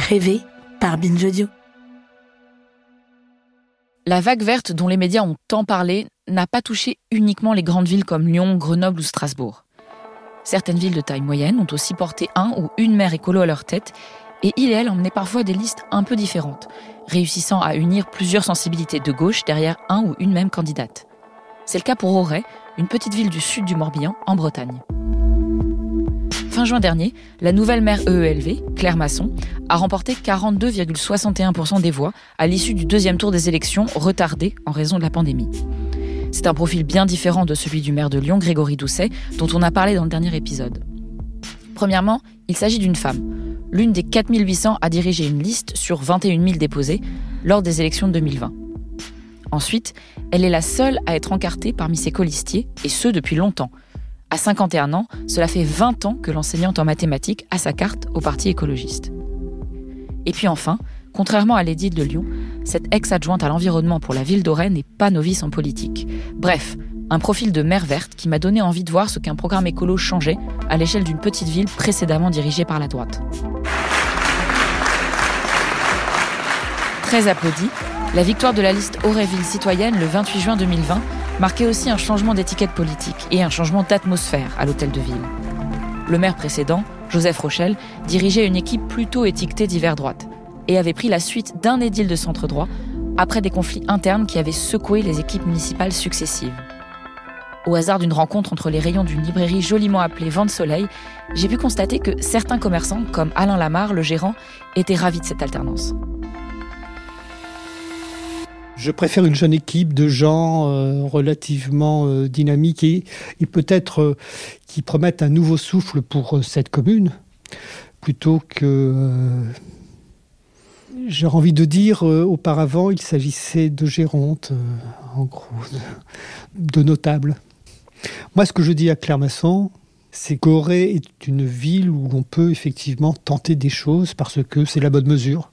Rêvé par Binge Audio. La vague verte dont les médias ont tant parlé n'a pas touché uniquement les grandes villes comme Lyon, Grenoble ou Strasbourg. Certaines villes de taille moyenne ont aussi porté un ou une maire écolo à leur tête, et il et elle emmenaient parfois des listes un peu différentes, réussissant à unir plusieurs sensibilités de gauche derrière un ou une même candidate. C'est le cas pour Auray, une petite ville du sud du Morbihan, en Bretagne. Fin juin dernier, la nouvelle maire EELV, Claire Masson, a remporté 42,61% des voix à l'issue du deuxième tour des élections retardées en raison de la pandémie. C'est un profil bien différent de celui du maire de Lyon, Grégory Doucet, dont on a parlé dans le dernier épisode. Premièrement, il s'agit d'une femme, l'une des 4800 à diriger une liste sur 21 000 déposés lors des élections de 2020. Ensuite, elle est la seule à être encartée parmi ses colistiers, et ce depuis longtemps. À 51 ans, cela fait 20 ans que l'enseignante en mathématiques a sa carte au Parti écologiste. Et puis enfin, contrairement à l'édile de Lyon, cette ex-adjointe à l'environnement pour la ville d'Auray n'est pas novice en politique. Bref, un profil de maire verte qui m'a donné envie de voir ce qu'un programme écolo changeait à l'échelle d'une petite ville précédemment dirigée par la droite. Très applaudie, la victoire de la liste Auray-Ville citoyenne le 28 juin 2020 marquait aussi un changement d'étiquette politique et un changement d'atmosphère à l'hôtel de ville. Le maire précédent, Joseph Rochelle, dirigeait une équipe plutôt étiquetée d'hiver droite et avait pris la suite d'un édile de centre droit après des conflits internes qui avaient secoué les équipes municipales successives. Au hasard d'une rencontre entre les rayons d'une librairie joliment appelée Vent de Soleil, j'ai pu constater que certains commerçants, comme Alain Lamarre, le gérant, étaient ravis de cette alternance. Je préfère une jeune équipe de gens relativement dynamiques et peut-être qui promettent un nouveau souffle pour cette commune, plutôt que, j'ai envie de dire, auparavant, il s'agissait de gérontes, en gros, de notables. Moi, ce que je dis à Claire Masson, c'est qu'Auray est une ville où on peut effectivement tenter des choses parce que c'est la bonne mesure.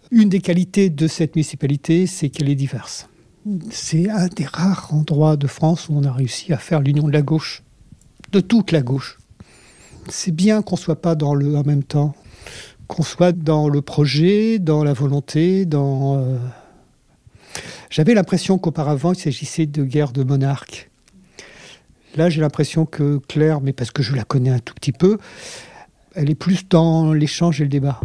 Une des qualités de cette municipalité, c'est qu'elle est diverse. C'est un des rares endroits de France où on a réussi à faire l'union de la gauche, de toute la gauche. C'est bien qu'on ne soit pas dans le en même temps, qu'on soit dans le projet, dans la volonté, J'avais l'impression qu'auparavant, il s'agissait de guerre de monarques. Là, j'ai l'impression que Claire, mais parce que je la connais un tout petit peu, elle est plus dans l'échange et le débat.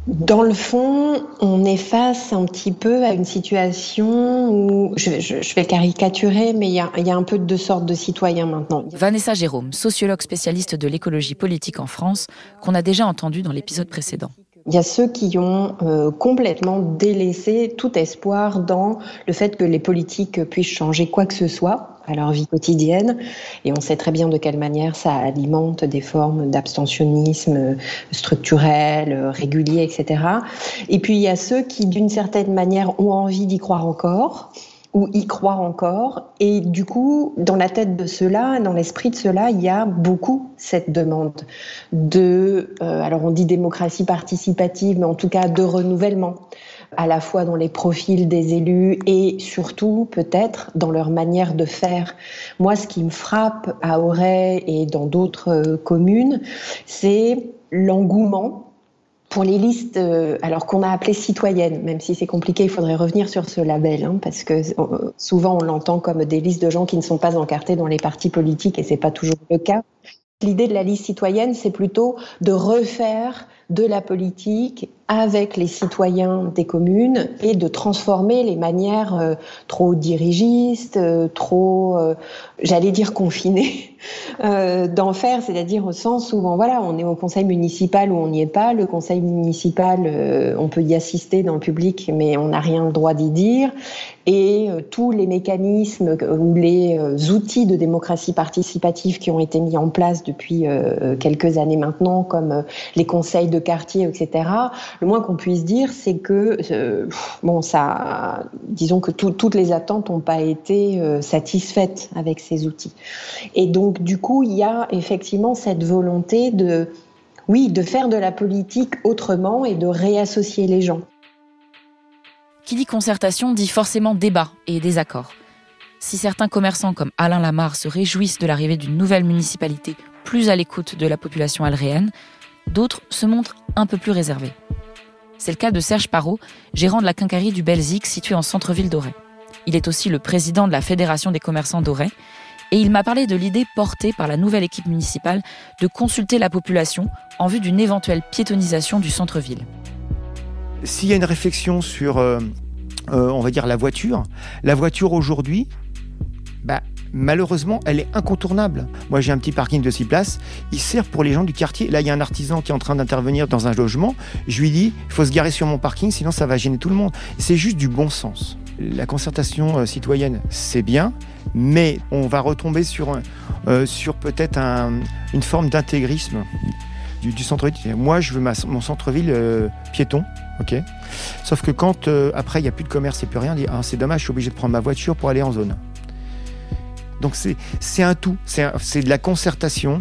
Dans le fond, on est face un petit peu à une situation où, je vais caricaturer, mais il y a un peu de deux sortes de citoyens maintenant. Vanessa Jérôme, sociologue spécialiste de l'écologie politique en France, qu'on a déjà entendu dans l'épisode précédent. Il y a ceux qui ont complètement délaissé tout espoir dans le fait que les politiques puissent changer quoi que ce soit à leur vie quotidienne. Et on sait très bien de quelle manière ça alimente des formes d'abstentionnisme structurel, régulier, etc. Et puis il y a ceux qui, d'une certaine manière, ont envie d'y croire encore, ou y croire encore. Et du coup, dans la tête de ceux-là, dans l'esprit de ceux-là, il y a beaucoup cette demande de, alors on dit démocratie participative, mais en tout cas de renouvellement, à la fois dans les profils des élus et surtout peut-être dans leur manière de faire. Moi, ce qui me frappe à Auray et dans d'autres communes, c'est l'engouement pour les listes, alors qu'on a appelées citoyennes, même si c'est compliqué, il faudrait revenir sur ce label, parce que souvent on l'entend comme des listes de gens qui ne sont pas encartés dans les partis politiques et c'est pas toujours le cas. L'idée de la liste citoyenne, c'est plutôt de refaire de la politique avec les citoyens des communes et de transformer les manières trop dirigistes, trop, j'allais dire confinées, d'en faire, c'est-à-dire au sens où on est au conseil municipal ou on n'y est pas. Le conseil municipal, on peut y assister dans le public, mais on n'a rien le droit d'y dire. Et tous les mécanismes ou les outils de démocratie participative qui ont été mis en place depuis quelques années maintenant, comme les conseils de quartier, etc., le moins qu'on puisse dire, c'est que, disons que toutes les attentes n'ont pas été satisfaites avec ces outils. Et donc, du coup, il y a effectivement cette volonté de Oui, de faire de la politique autrement et de réassocier les gens. Qui dit concertation dit forcément débat et désaccord. Si certains commerçants comme Alain Lamarre se réjouissent de l'arrivée d'une nouvelle municipalité plus à l'écoute de la population alréenne, d'autres se montrent un peu plus réservés. C'est le cas de Serge Parot, gérant de la quincaillerie du Belzic située en centre-ville d'Auray. Il est aussi le président de la Fédération des commerçants d'Auray et il m'a parlé de l'idée portée par la nouvelle équipe municipale de consulter la population en vue d'une éventuelle piétonisation du centre-ville. S'il y a une réflexion sur, on va dire, la voiture aujourd'hui, malheureusement, elle est incontournable. Moi, j'ai un petit parking de 6 places. Il sert pour les gens du quartier. Là, il y a un artisan qui est en train d'intervenir dans un logement. Je lui dis, il faut se garer sur mon parking, sinon ça va gêner tout le monde. C'est juste du bon sens. La concertation citoyenne, c'est bien, mais on va retomber sur peut-être une forme d'intégrisme du centre-ville. Moi, je veux mon centre-ville piéton. Ok. Sauf que quand, après, il n'y a plus de commerce et plus rien, on dit, c'est dommage, je suis obligé de prendre ma voiture pour aller en zone. Donc c'est un tout, c'est de la concertation,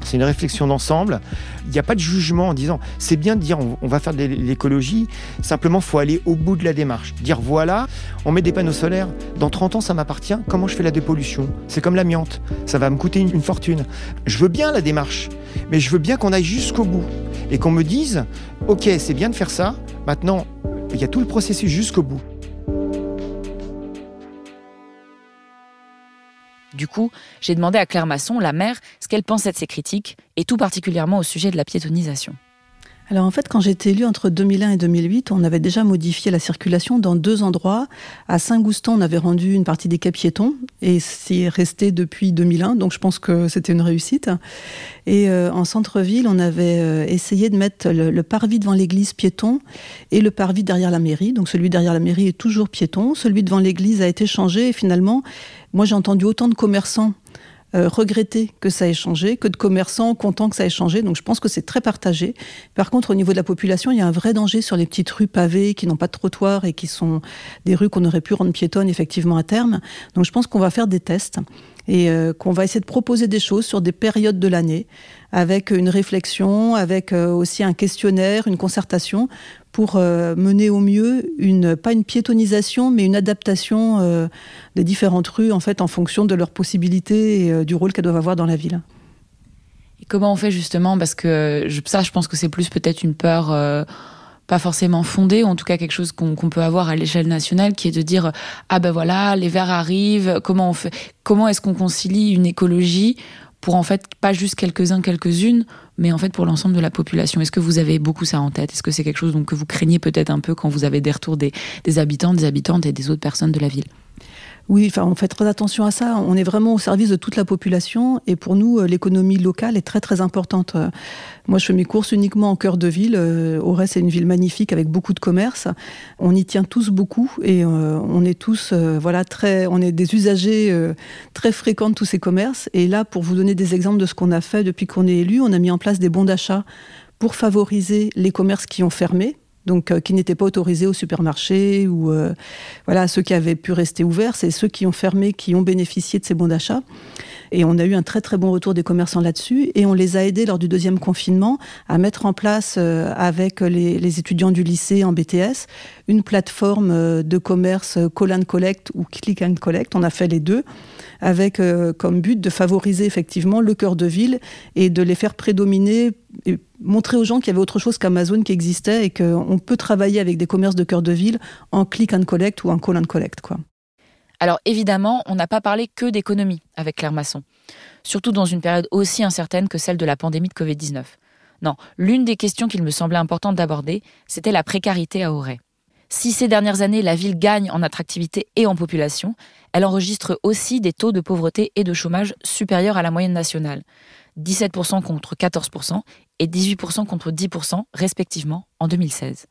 c'est une réflexion d'ensemble. Il n'y a pas de jugement en disant, c'est bien de dire on va faire de l'écologie, simplement il faut aller au bout de la démarche. Dire voilà, on met des panneaux solaires, dans 30 ans ça m'appartient, comment je fais la dépollution ? C'est comme l'amiante, ça va me coûter une fortune. Je veux bien la démarche, mais je veux bien qu'on aille jusqu'au bout et qu'on me dise, ok c'est bien de faire ça, maintenant il y a tout le processus jusqu'au bout. Du coup, j'ai demandé à Claire Masson, la maire, ce qu'elle pensait de ces critiques, et tout particulièrement au sujet de la piétonisation. Alors en fait, quand j'ai été élue entre 2001 et 2008, on avait déjà modifié la circulation dans 2 endroits. À Saint-Goustan, on avait rendu une partie des quais piétons, et c'est resté depuis 2001, donc je pense que c'était une réussite. Et en centre-ville, on avait essayé de mettre le parvis devant l'église piéton et le parvis derrière la mairie. Donc celui derrière la mairie est toujours piéton, celui devant l'église a été changé, et finalement, moi j'ai entendu autant de commerçants regretter que ça ait changé, que de commerçants contents que ça ait changé. Donc je pense que c'est très partagé. Par contre, au niveau de la population, il y a un vrai danger sur les petites rues pavées qui n'ont pas de trottoir et qui sont des rues qu'on aurait pu rendre piétonnes effectivement à terme. Donc je pense qu'on va faire des tests et qu'on va essayer de proposer des choses sur des périodes de l'année avec une réflexion, avec aussi un questionnaire, une concertation pour mener au mieux pas une piétonisation, mais une adaptation des différentes rues en fait en fonction de leurs possibilités et du rôle qu'elles doivent avoir dans la ville. Et comment on fait justement, parce que je pense que c'est plus peut-être une peur pas forcément fondée, ou en tout cas quelque chose qu'on peut avoir à l'échelle nationale, qui est de dire voilà, les Verts arrivent, comment on fait, comment est-ce qu'on concilie une écologie pour en fait pas juste quelques-unes, mais en fait pour l'ensemble de la population. Est-ce que vous avez beaucoup ça en tête ? Est-ce que c'est quelque chose que vous craignez peut-être un peu quand vous avez des retours des habitants, des habitantes et des autres personnes de la ville ? Oui, on fait très attention à ça. On est vraiment au service de toute la population et pour nous, l'économie locale est très très importante. Moi, je fais mes courses uniquement en cœur de ville. Auray, c'est une ville magnifique avec beaucoup de commerces. On y tient tous beaucoup et on est tous on est des usagers très fréquents de tous ces commerces. Et là, pour vous donner des exemples de ce qu'on a fait depuis qu'on est élu, on a mis en place des bons d'achat pour favoriser les commerces qui ont fermé. Donc qui n'étaient pas autorisés au supermarché ou ceux qui avaient pu rester ouverts, c'est ceux qui ont fermé qui ont bénéficié de ces bons d'achat. Et on a eu un très très bon retour des commerçants là-dessus et on les a aidés lors du 2e confinement à mettre en place avec les étudiants du lycée en BTS une plateforme de commerce Call and Collect ou Click and Collect. On a fait les deux avec comme but de favoriser effectivement le cœur de ville et de les faire prédominer et montrer aux gens qu'il y avait autre chose qu'Amazon qui existait et qu'on peut travailler avec des commerces de cœur de ville en click and collect ou en call and collect, quoi. Alors évidemment, on n'a pas parlé que d'économie avec Claire Masson, surtout dans une période aussi incertaine que celle de la pandémie de Covid-19. Non, l'une des questions qu'il me semblait importante d'aborder, c'était la précarité à Auray. Si ces dernières années, la ville gagne en attractivité et en population, elle enregistre aussi des taux de pauvreté et de chômage supérieurs à la moyenne nationale. 17% contre 14% et 18% contre 10% respectivement en 2016.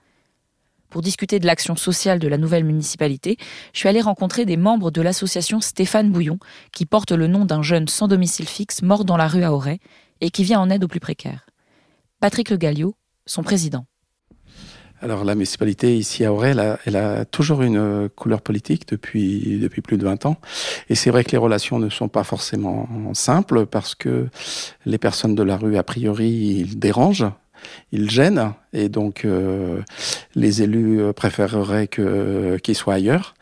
Pour discuter de l'action sociale de la nouvelle municipalité, je suis allée rencontrer des membres de l'association Stéphane Bouillon, qui porte le nom d'un jeune sans domicile fixe mort dans la rue à Auray et qui vient en aide aux plus précaires. Patrick Le Galliot, son président. Alors la municipalité ici à Auray, elle a toujours une couleur politique depuis plus de 20 ans. Et c'est vrai que les relations ne sont pas forcément simples parce que les personnes de la rue, a priori, ils dérangent. il gêne, et donc les élus préféreraient qu'il soit ailleurs.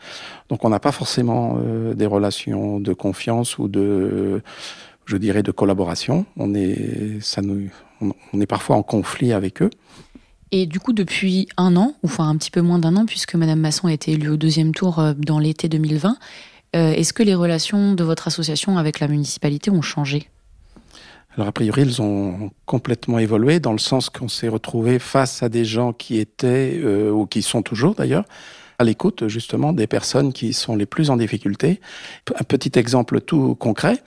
Donc on n'a pas forcément des relations de confiance ou de collaboration. On est parfois en conflit avec eux. Et du coup, depuis un an, ou enfin un petit peu moins d'un an, puisque Madame Masson a été élue au 2e tour dans l'été 2020, est-ce que les relations de votre association avec la municipalité ont changé ? Alors a priori, ils ont complètement évolué, dans le sens qu'on s'est retrouvé face à des gens qui étaient, ou qui sont toujours d'ailleurs, à l'écoute justement des personnes qui sont les plus en difficulté. Un petit exemple tout concret.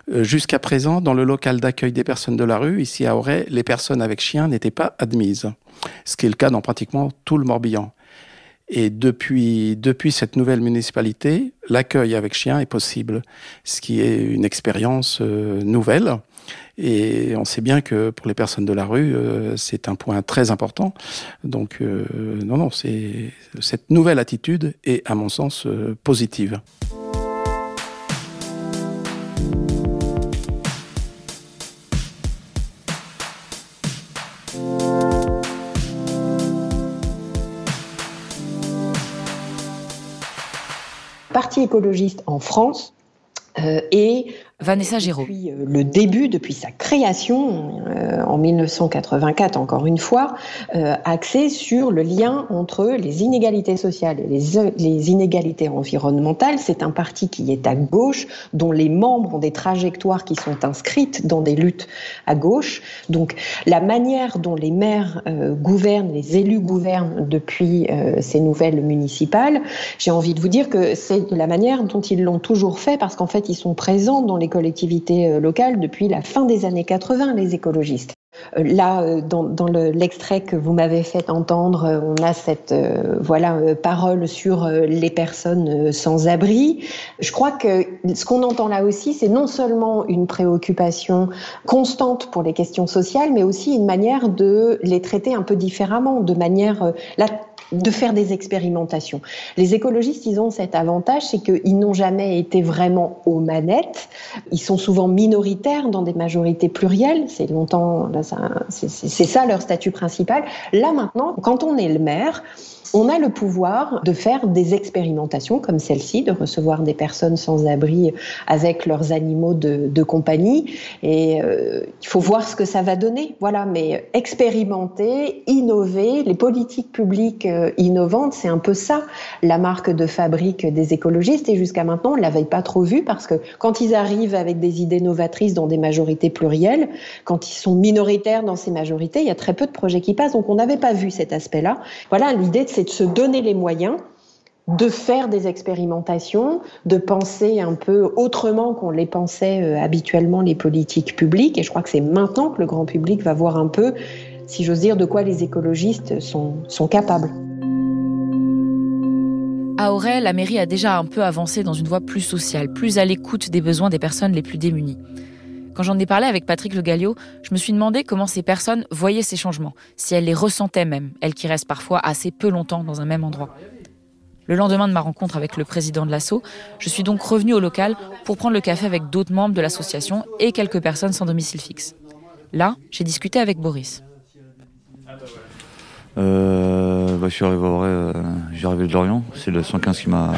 Jusqu'à présent, dans le local d'accueil des personnes de la rue, ici à Auray, les personnes avec chiens n'étaient pas admises. Ce qui est le cas dans pratiquement tout le Morbihan. Et depuis cette nouvelle municipalité, l'accueil avec chien est possible, ce qui est une expérience nouvelle. Et on sait bien que pour les personnes de la rue, c'est un point très important. Donc cette nouvelle attitude est, à mon sens, positive. Parti écologiste en France et Vanessa Géraud. Depuis le début, depuis sa création en 1984, encore une fois, axé sur le lien entre les inégalités sociales et les inégalités environnementales. C'est un parti qui est à gauche, dont les membres ont des trajectoires qui sont inscrites dans des luttes à gauche. Donc la manière dont les maires gouvernent, les élus gouvernent depuis ces nouvelles municipales, j'ai envie de vous dire que c'est de la manière dont ils l'ont toujours fait, parce qu'en fait ils sont présents dans les collectivités locales depuis la fin des années 80, les écologistes. Là, dans l'extrait que vous m'avez fait entendre, on a cette parole sur les personnes sans abri. Je crois que ce qu'on entend là aussi, c'est non seulement une préoccupation constante pour les questions sociales, mais aussi une manière de les traiter un peu différemment, de manière de faire des expérimentations. Les écologistes, ils ont cet avantage, c'est qu'ils n'ont jamais été vraiment aux manettes. Ils sont souvent minoritaires dans des majorités plurielles. C'est ça leur statut principal. Là maintenant, quand on est le maire, on a le pouvoir de faire des expérimentations comme celle-ci, de recevoir des personnes sans abri avec leurs animaux de compagnie. Et il faut voir ce que ça va donner. Voilà, mais expérimenter, innover, les politiques publiques innovantes, c'est un peu ça, la marque de fabrique des écologistes. Et jusqu'à maintenant, on ne l'avait pas trop vu, parce que quand ils arrivent avec des idées novatrices dans des majorités plurielles, quand ils sont minoritaires dans ces majorités, il y a très peu de projets qui passent. Donc on n'avait pas vu cet aspect-là. Voilà, l'idée, c'est de se donner les moyens de faire des expérimentations, de penser un peu autrement qu'on les pensait habituellement, les politiques publiques. Et je crois que c'est maintenant que le grand public va voir un peu, si j'ose dire, de quoi les écologistes sont capables. À Auray, la mairie a déjà un peu avancé dans une voie plus sociale, plus à l'écoute des besoins des personnes les plus démunies. Quand j'en ai parlé avec Patrick Le Gallio, je me suis demandé comment ces personnes voyaient ces changements, si elles les ressentaient même, elles qui restent parfois assez peu longtemps dans un même endroit. Le lendemain de ma rencontre avec le président de l'asso, je suis donc revenue au local pour prendre le café avec d'autres membres de l'association et quelques personnes sans domicile fixe. Là, j'ai discuté avec Boris. Je suis arrivé à Auray, j'ai arrivé de Lorient, c'est le 115 qui m'a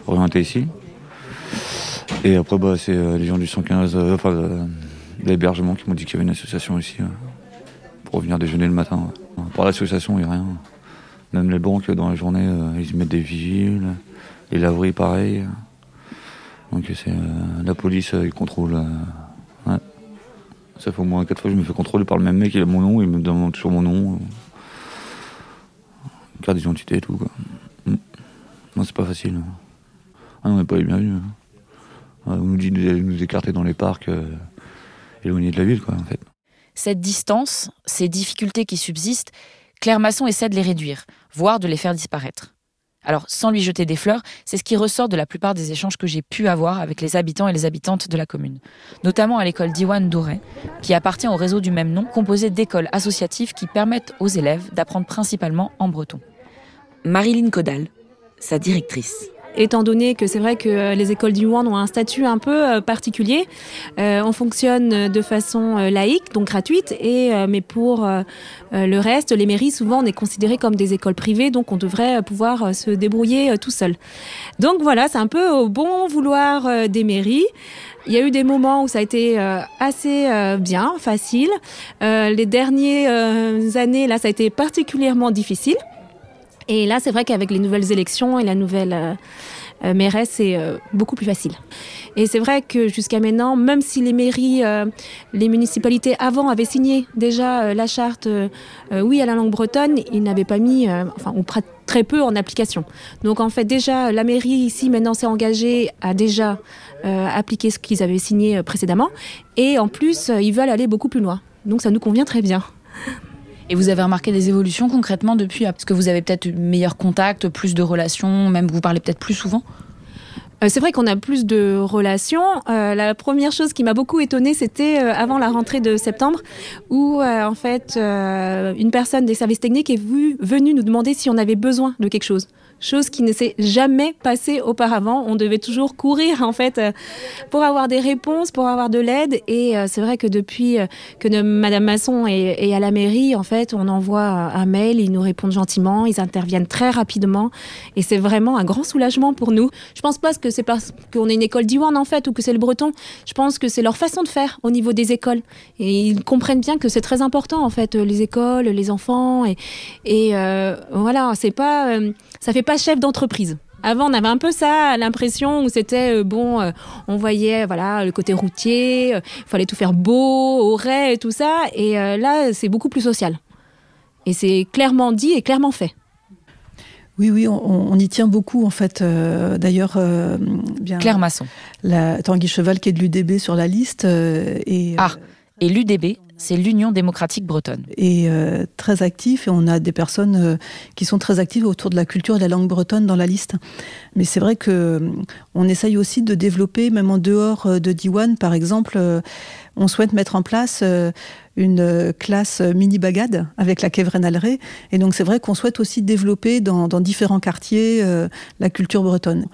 orienté ici. Et après, c'est les gens du 115, l'hébergement qui m'ont dit qu'il y avait une association ici pour venir déjeuner le matin. Par l'association, il n'y a rien. Même les banques, dans la journée, ils mettent des vigiles. Les laveries, pareil. Donc c'est la police, ils contrôlent. Ouais. Ça fait au moins 4 fois que je me fais contrôler par le même mec, il a mon nom, il me demande toujours mon nom. Carte d'identité et tout, quoi. Non, c'est pas facile. Ah non, on n'est pas les bienvenus. On nous dit de nous écarter dans les parcs, éloignés de la ville, quoi, en fait. Cette distance, ces difficultés qui subsistent, Claire Masson essaie de les réduire, voire de les faire disparaître. Alors, sans lui jeter des fleurs, c'est ce qui ressort de la plupart des échanges que j'ai pu avoir avec les habitants et les habitantes de la commune. Notamment à l'école Diwan d'Auray, qui appartient au réseau du même nom, composé d'écoles associatives qui permettent aux élèves d'apprendre principalement en breton. Marilyn Caudal, sa directrice. étant donné que c'est vrai que les écoles d'Iwan ont un statut un peu particulier. On fonctionne de façon laïque, donc gratuite, mais pour le reste, les mairies, souvent, on est considérés comme des écoles privées, donc on devrait pouvoir se débrouiller tout seul. Donc voilà, c'est un peu au bon vouloir des mairies. Il y a eu des moments où ça a été assez bien, facile. Les dernières années, là, ça a été particulièrement difficile. Et là, c'est vrai qu'avec les nouvelles élections et la nouvelle mairesse, c'est beaucoup plus facile. Et c'est vrai que jusqu'à maintenant, même si les mairies, les municipalités avant avaient signé déjà la charte oui à la langue bretonne, ils n'avaient pas mis, ou très peu en application. Donc en fait, déjà, la mairie ici maintenant s'est engagée à déjà appliquer ce qu'ils avaient signé précédemment. Et en plus, ils veulent aller beaucoup plus loin. Donc ça nous convient très bien. Et vous avez remarqué des évolutions concrètement depuis? Est-ce que vous avez peut-être meilleur contact, plus de relations, même vous parlez peut-être plus souvent? C'est vrai qu'on a plus de relations. La première chose qui m'a beaucoup étonnée, c'était avant la rentrée de septembre, où en fait, une personne des services techniques est venue nous demander si on avait besoin de quelque chose. Chose qui ne s'est jamais passée auparavant. On devait toujours courir en fait pour avoir des réponses, pour avoir de l'aide. Et c'est vrai que depuis que Madame Masson est à la mairie, en fait, on envoie un mail, ils nous répondent gentiment, ils interviennent très rapidement. Et c'est vraiment un grand soulagement pour nous. Je pense pas que c'est parce qu'on est une école d'Iwan en fait ou que c'est le breton. Je pense que c'est leur façon de faire au niveau des écoles. Et ils comprennent bien que c'est très important en fait, les écoles, les enfants. Et voilà, c'est pas, ça fait pas chef d'entreprise. Avant, on avait un peu ça, l'impression où c'était, on voyait le côté routier, il fallait tout faire beau, au rais et tout ça. Et là, c'est beaucoup plus social. Et c'est clairement dit et clairement fait. Oui, on y tient beaucoup en fait. D'ailleurs, Claire Masson. Tanguy Cheval qui est de l'UDB sur la liste. Et l'UDB, c'est l'Union démocratique bretonne. Et très actif, et on a des personnes qui sont très actives autour de la culture et de la langue bretonne dans la liste. Mais c'est vrai qu'on essaye aussi de développer, même en dehors de Diwan, par exemple, on souhaite mettre en place une classe mini-bagade avec la Kevrenalré. Et donc c'est vrai qu'on souhaite aussi développer dans différents quartiers la culture bretonne.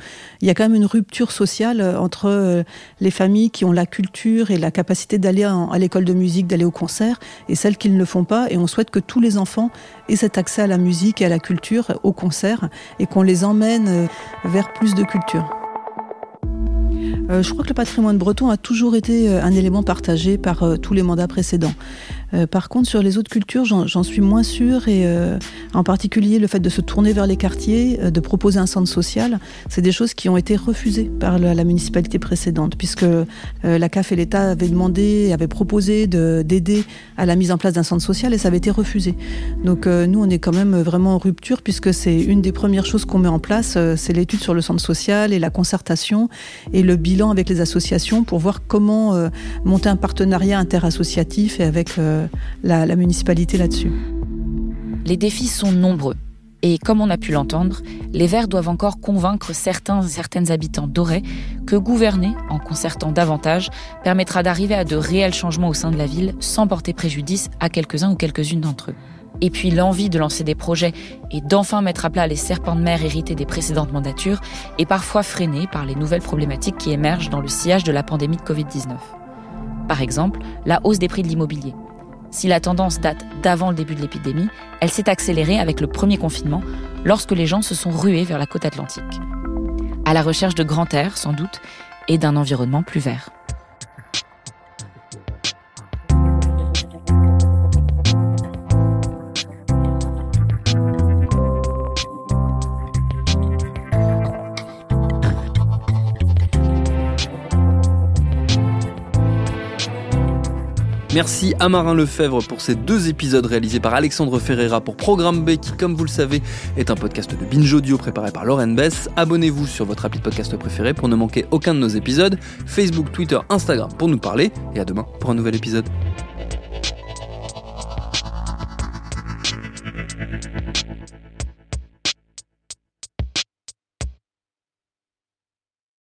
Il y a quand même une rupture sociale entre les familles qui ont la culture et la capacité d'aller à l'école de musique, d'aller au concert, et celles qui ne le font pas. Et on souhaite que tous les enfants aient cet accès à la musique et à la culture, au concert, et qu'on les emmène vers plus de culture. Je crois que le patrimoine breton a toujours été un élément partagé par tous les mandats précédents. Par contre, sur les autres cultures, j'en suis moins sûre, et en particulier le fait de se tourner vers les quartiers, de proposer un centre social, c'est des choses qui ont été refusées par la municipalité précédente, puisque la CAF et l'État avaient proposé d'aider à la mise en place d'un centre social, et ça avait été refusé. Donc nous, on est quand même vraiment en rupture, puisque c'est une des premières choses qu'on met en place, c'est l'étude sur le centre social et la concertation et le bilan avec les associations pour voir comment monter un partenariat interassociatif et avec la municipalité là-dessus. Les défis sont nombreux. Et comme on a pu l'entendre, les Verts doivent encore convaincre certains et certaines habitants d'Auray que gouverner, en concertant davantage, permettra d'arriver à de réels changements au sein de la ville sans porter préjudice à quelques-uns ou quelques-unes d'entre eux. Et puis l'envie de lancer des projets et d'enfin mettre à plat les serpents de mer hérités des précédentes mandatures est parfois freinée par les nouvelles problématiques qui émergent dans le sillage de la pandémie de Covid-19. Par exemple, la hausse des prix de l'immobilier. Si la tendance date d'avant le début de l'épidémie, elle s'est accélérée avec le premier confinement, lorsque les gens se sont rués vers la côte atlantique. À la recherche de grand air, sans doute, et d'un environnement plus vert. Merci à Marin Lefebvre pour ces 2 épisodes réalisés par Alexandre Ferreira pour Programme B, qui, comme vous le savez, est un podcast de Binge Audio préparé par Lauren Bess. Abonnez-vous sur votre appli de podcast préféré pour ne manquer aucun de nos épisodes. Facebook, Twitter, Instagram pour nous parler. Et à demain pour un nouvel épisode.